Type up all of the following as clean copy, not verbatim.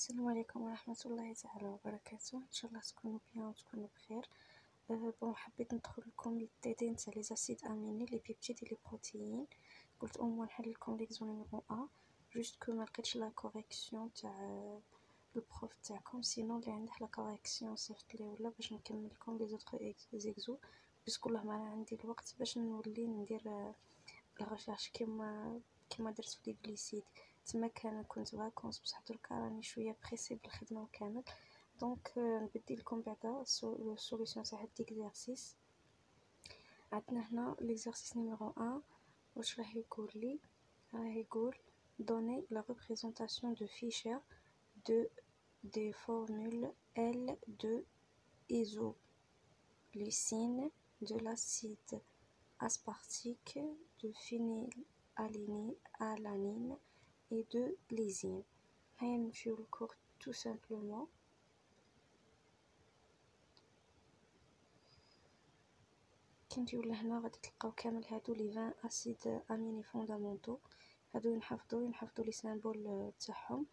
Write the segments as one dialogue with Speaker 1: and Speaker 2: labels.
Speaker 1: السلام عليكم ورحمة الله تعالى وبركاته. ان شاء الله تكونوا بيان وتكونوا بخير. بون حبيت ندخل لكم للديتين تاع لي زاسيد اميني لي بيبتيد لي بروتيين. قلت او نحل لكم ليكزو نيميرو 1 جوست كو ما لقيتش لا كوريكسيون تاع البروف تاعكم، سينو اللي عنده لا كوريكسيون صيفط لي ولا باش نكمل لكم لي زوتر زيكزو باسكو والله ما عندي الوقت باش نولي ندير الريشيرش كيما درت في لي غليسيد. تما كنت فاكونس بصح دركا راني شويه بريسي بالخدمه وكامل، دونك نبدي لكم بعدا السوليوشن تاع هاد ليكزارسيس. عندنا هنا ليكزارسيس نيميرو 1 واش راه يقول لي، راه يقول donner la représentation de Fischer de des formules L de isoleucine de l'acide aspartique, de phénylalanine et de lysine. هيا نمشيو للكور tout simplement. كي نجيو لهنا غادي تلقاو كامل هادو لي 20 اسيد اميني فوندامونتو، هادو ينحفظوا لي سامبول تاعهم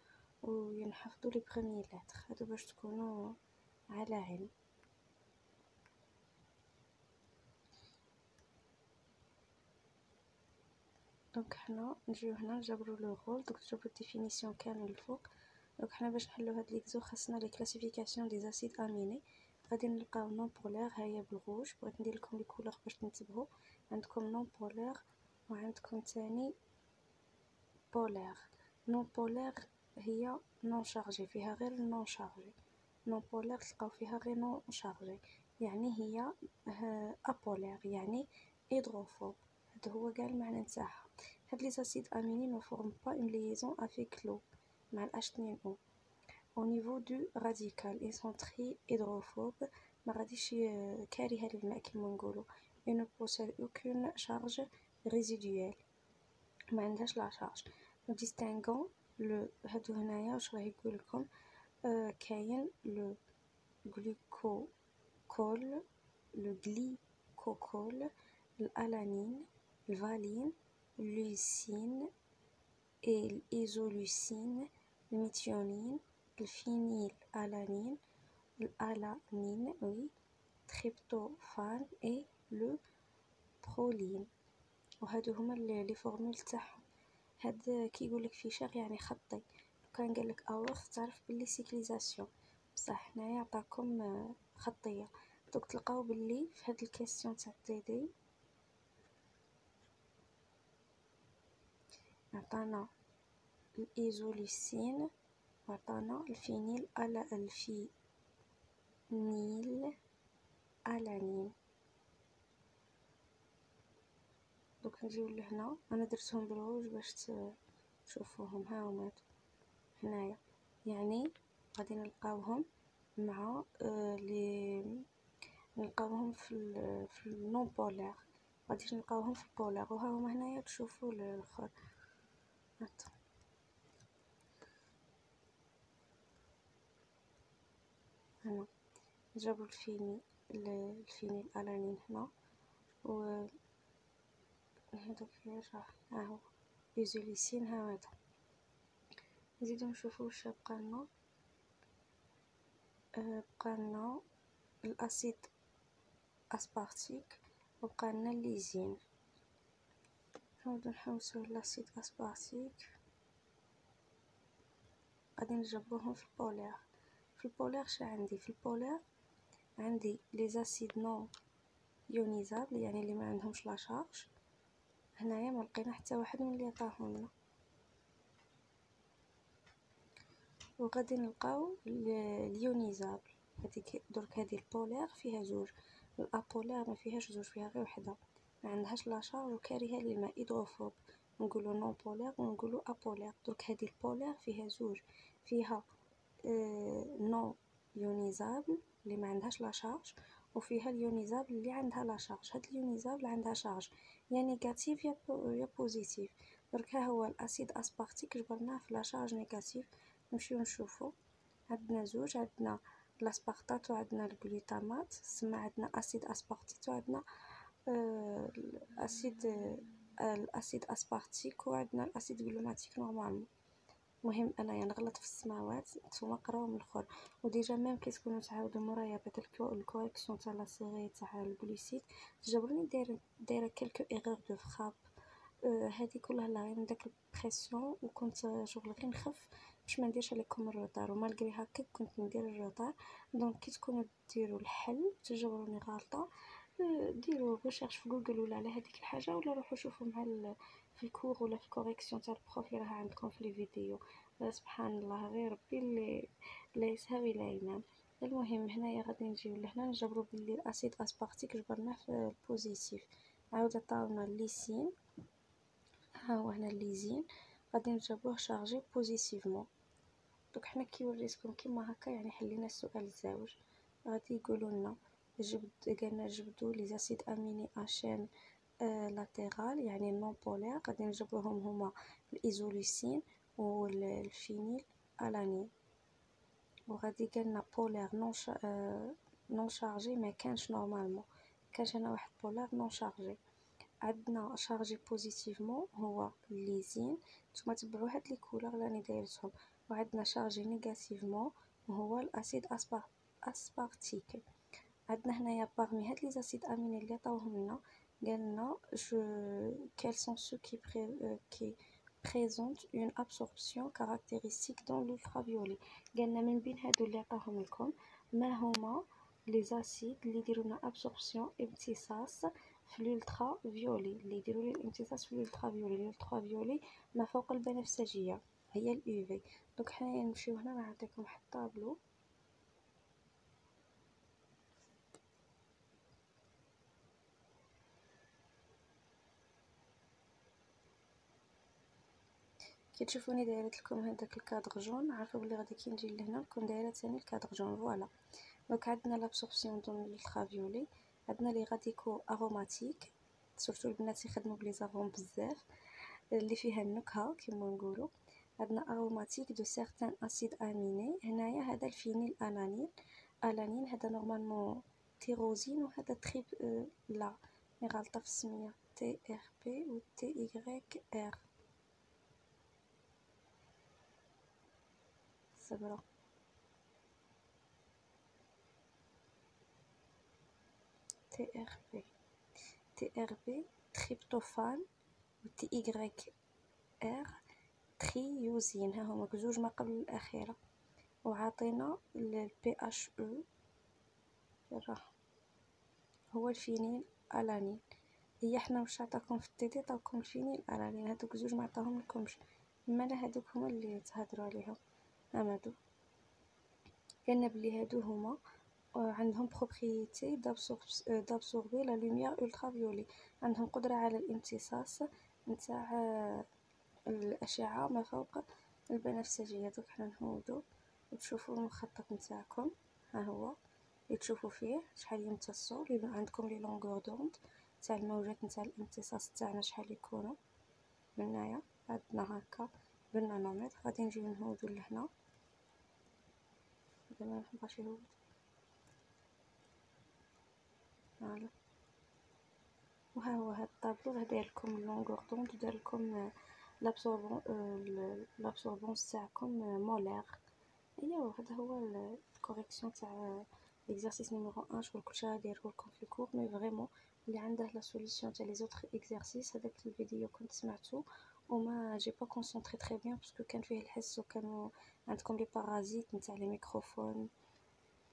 Speaker 1: وينحفظوا لي بروميي لتر، هادو باش تكونوا على علم. دونك حنا نجيو هنا نجبروا لو رول، دونك نجبروا الديفينيسيون كامل الفوق. دونك حنا باش نحلو هاد ليكزو خاصنا لي كلاسيفيكاسيون دي زاسيد اميني. غادي نلقاو نون بولار هيا بالروج، بغيت ندير لكم لي كولور باش تنتبهوا. عندكم نون بولار وعندكم تاني بولار. نون بولار هي نون شارجي، فيها غير نون شارجي. نون بولار تلقاو فيها غير نون شارجي، يعني هي ابولار يعني هيدروفوب. هذا هو كاع المعنى نتاعها. هاد لي زاسيد اميني نو فورم با اون ليزون افيك لو مع الH2O au niveau du radical. ils sont très hydrophobes، ما غاديش كارهه للماء كما نقولوا. et ne possède aucune charge résiduelle، ما عندهاش لا شارج. distinguant le هادو هنايا واش راه يقول لكم، كاين لو glycocol، le glycocol، l'alanine، الفالين، leucine et l'isoleucine، الميثيونين، الفينيلاlanine، l'alanine oui، tryptophane et le proline. وهادو هما لي فورمول تاعهم. هاد كي يقول لك فيشر يعني خطي، كان قال لك اوغ تعرف باللي سيكليزاسيون، بصح هنايا عطاكم خطيه. دوك تلقاو باللي في هاد الكيسيون تاع دي عطانا الايزوليسين وعطانا الفينيل الانين. دوك نجيو لهنا، انا درتهم بالروج باش تشوفوهم. ها هما هنايا، يعني غادي نلقاوهم مع نلقاوهم في النون بولار، غادي نلقاوهم في البولار. وها هما هنايا تشوفوا الاخر. هنا جابوا الفينيلالانين هنا، و هذاك يرجع ها هو ايزوليسين. ها هذا نزيدو نشوفو واش بقالنا. بقالنا الاسيد اسبارتيك وبقالنا الليزين. نعاودو نحوسو الاسيد اسبارتيك، غادي نجبروهم في البولار. في البولار شا عندي؟ في البولار عندي لي زاسيد نون يونيزابل، يعني اللي ما عندهمش لا شارج. هنايا ما لقينا حتى واحد من اللي عطاهم لنا. وغادي نلقاو اليونيزابل، هذيك درك هذه البولار فيها زوج، الابولار ما فيهاش زوج، فيها غير وحده، ما عندهاش لا شارج وكارهه للماء، هيدروفوب. نقولوا نون بولار ونقولوا ابولار. درك هذه البولار فيها زوج، فيها نون يونيزابل اللي ما عندهاش لا شارج، وفيها اليونيزابل اللي عندها لا شارج. هاد اليونيزابل عندها شارج يا نيجاتيف يا بوزيتيف. درك ها هو الاسيد اسبارتيك جبرناه في لا شارج نيجاتيف. نمشيو نشوفو، عندنا زوج، عندنا الاسبارتات وعندنا الجلوتامات. سما عندنا اسيد اسبارتيك وعندنا الاسيد اسبارتيك وعندنا الاسيد جلوماتيك نورمالمون. مهم انايا نغلط في السماوات نتوما قراو من الاخر. وديجا ميم كي تكونوا تعاودوا مرايا بهاد الكوريكسيون تاع لا سيري تاع البوليسيت تجبروني دايره كلكو ايغور دو فراب. هذه كلها لا غير من داك البريسيون، وكنت شغل غير نخف باش ما نديرش عليكم الروطار، ومالغري هكا كنت ندير الروطار. دونك كي تكونوا ديروا الحل تجبروني غلطه، ديروا ريشيرش في جوجل ولا على هذيك الحاجه، ولا روحوا شوفوا مع في الكور ولا في الكوريكسيون تاع البروف اللي راها عندكم في لي فيديو. سبحان الله، غير ربي اللي يسهر ولا ينام. المهم هنايا غادي نجيو لهنا نجبروا باللي الاسيد اسبارتيك جبرناه في البوزيتيف. عاود عطاونا الليسين، ها هو هنا الليزين غادي نجبروه شارجي بوزيتيفمون. دوك حنا كي وريتكم كيما هكا يعني حلينا السؤال الزاوج. غادي يقولوا لنا قالنا جبدوا لي زاسيد اميني اشين لاتيرال يعني نون بولير، غادي نجبروهم هما الايزوليسين والفينيل الانين. وغادي قالنا بولير نون شارجي ما كانش نورمالمون، كانش هنا واحد بولير نون شارجي. عندنا شارجي بوزيتيفمون هو الليزين، نتوما تبعوا هاد لي كولور اللي راني دايرتهم. وعندنا شارجي نيجاتيفمون وهو الاسيد اسبارتيك. عندنا هنايا باغمي هاد لي زاسيد اميني اللي عطاوهم لنا قالنا quels sont ceux qui présentent une absorption caractéristique dans l'ultraviolet. قالنا من بين هادو اللي عطاهم لكم ما هما لي زاسيد اللي يديروا لنا ابسوربسيون امتصاص في الالترا فيولي، اللي يديروا لي الامتصاص في الالترا فيولي. الالترا فيولي ما فوق البنفسجيه هي اليو في. دونك حنايا نمشيو هنا نعطيكم واحد الطابلو. كي تشوفوني دايره لكم هذاك الكادر جون عارفوا بلي غادي كي نجي لهنا نكون دايره ثاني الكادر جون. فوالا دونك عندنا لابسوربسيون دون الالترا فيولي، عندنا لي راديكو اروماتيك، سورتو البنات يخدموا بلي زافون بزاف اللي فيها النكهه كيما نقولوا. عندنا اروماتيك دو سيغتان اسيد اميني، هنايا هذا الفينيل الانين هذا نورمالمون تيروزين، وهذا تريب لا غلطه في السميه تي ار بي و تي ايغريك ار صبرا. تي ار بي تريبتوفان و تي ايغريك ار تريوزين، ها هما زوج ما قبل الاخيره. وعطينا البي اش او راه هو الفينيل الانين. هي حنا واش عطاكم في التيتي عطاكم الفينيل الانين، هادوك زوج ما عطاهم لكمش، مالا هادوك هما اللي تهضروا عليهم. هادو قالنا بلي هادو هما عندهم بروبريتي دابسوربي لا لوميير الترافيولي، عندهم قدره على الامتصاص نتاع الاشعه ما فوق البنفسجيه. دوك حنا نهودو وتشوفوا المخطط نتاعكم، ها هو تشوفوا فيه شحال يمتصوا. يبان عندكم لي لونغور دوند تاع الموجات نتاع الامتصاص تاعنا شحال يكونوا. هنايا عندنا هكا بالنانومتر. غادي نجيو نهودو لهنا ما نحبش يهود. فوالا وها هو هاد الطابلو راه داير لكم اللونغور دوند ودار لكم لابسوربونس تاعكم مولير. ايوا هذا هو الكوريكسيون تاع l'exercice numéro 1. شغل كلشي غاديرو لكم في الكور، مي فريمون اللي عنده لا سوليوشن تاع لي زوتر اكزرسيس هذاك الفيديو كنت سمعته وما جي با كونسونطري تري بيان باسكو كان فيه الحس وكانوا عندكم لي بارازيت نتاع لي ميكروفون.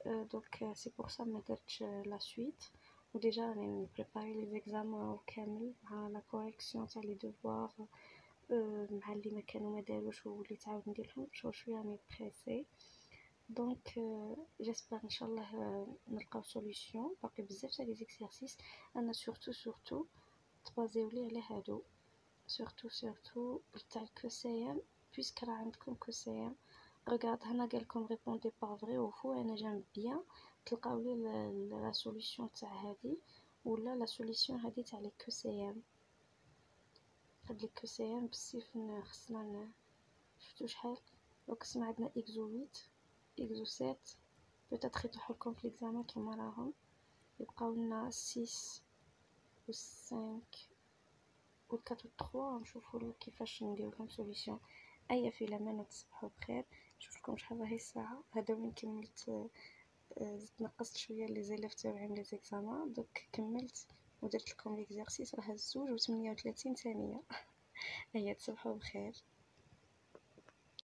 Speaker 1: دونك سي بور سا ما درتش لا سويت. وديجا راني نبريباري لي زيكزام كامل مع لا كوريكسيون تاع لي دوفوار مع اللي ما كانوا ما داروش واللي تعاود نديرهم شويه راني بريسي. دونك جيسبر ان شاء الله نلقاو سوليوشن. باقي بزاف تاع لي زيكسيرسيس انا سورتو تبازيولي على هادو سورتو تاع الكوسيام بويسك راه عندكم كوسيام. ريغارد هنا قالكم ريبوندي با فري و فو، انا جام بيان تلقاو لي لا سوليوشن تاع هادي ولا لا سوليوشن هادي تاع لي كوسيام. هاد لي كوسيام بزاف خصنا شفتو شحال. دونك اسمع عندنا اكزو 8 اكزو 7 بوتيتر يطيحوا لكم في ليكزامان كيما راهم. يبقاو لنا 6 و 5 و 4 و 3 نشوفوا كيفاش نديرو لهم سوليوشن. اي في الامان وتصبحوا بخير. نشوف لكم شحال راهي الساعه. هذا وين كملت تنقصت شويه لي زيليف تاوعي من لي زيكزامان، دوك كملت ودرت لكم ليكزارسيس. راه 2 و 38 ثانيه. هيا تصبحوا بخير.